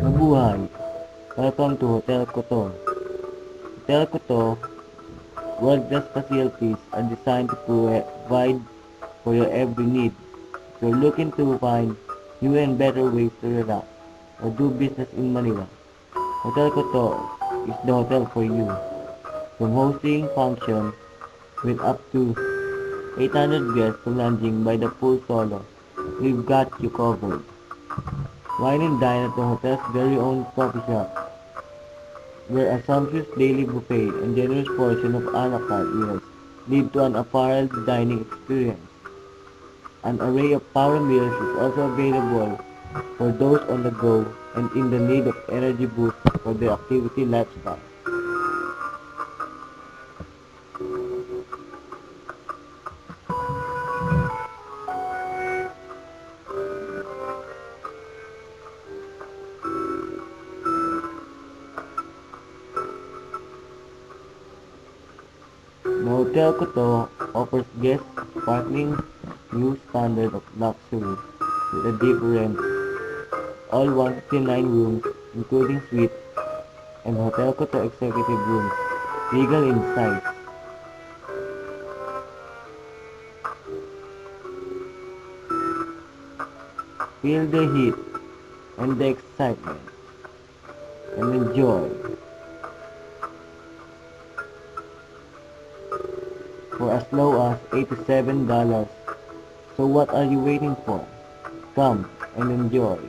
Mabuhay! Welcome to Hotel Koto. Hotel Koto, world-class facilities are designed to provide for your every need. If you're looking to find new and better ways to relax or do business in Manila, Hotel Koto is the hotel for you. From hosting functions with up to 800 guests to lounging by the pool solo, we've got you covered. Wine and dine at the hotel's very own coffee shop, where a sumptuous daily buffet and generous portion of a la carte meals lead to an apparel dining experience. An array of power meals is also available for those on the go and in the need of energy boost for their activity lifestyle. The Hotel Koto offers guests a sparkling new standard of luxury with a different all 159 rooms including suites and Hotel Koto executive rooms, regal in size. Feel the heat and the excitement and enjoy for as low as $87. So what are you waiting for? Come and enjoy.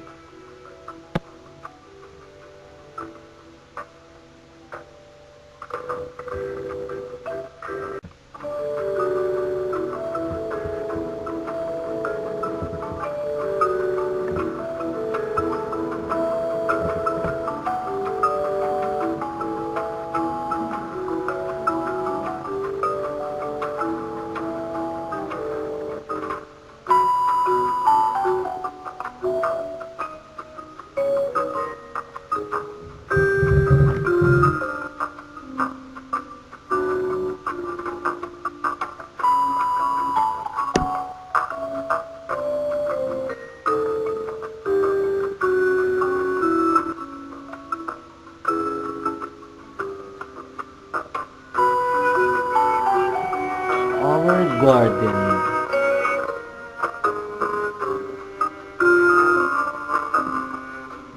Our garden.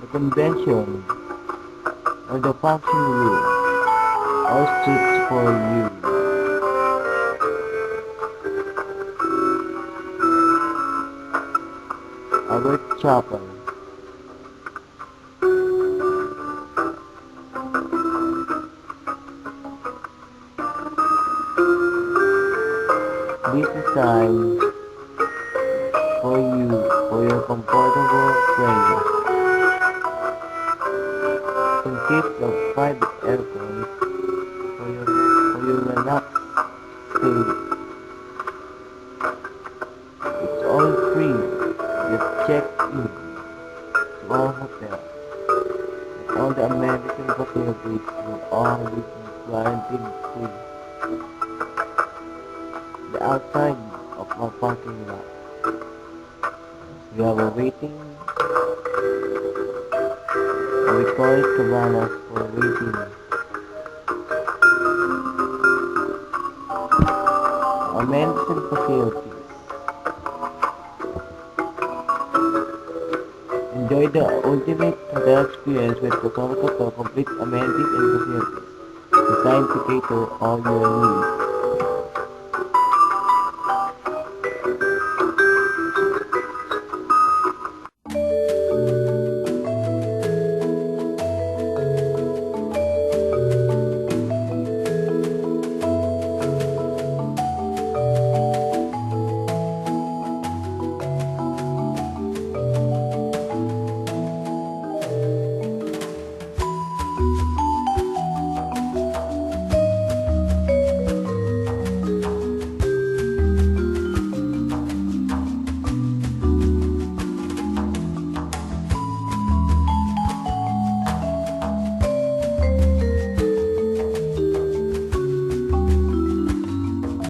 The convention or the function room all suits for you. Our chapel. This design for you for your comfortable prayer. Consists of 5 aircons for your relaxed stay. It's all free. Just check in to our hotel. And all the amenities and facilities will all be guaranteed free. The outside of our parking lot. We have a waiting. We call it cabanas for waiting. Amenities and facilities. Enjoy the ultimate hotel experience with Hotel Koto complete amenities and facilities designed to cater all your needs.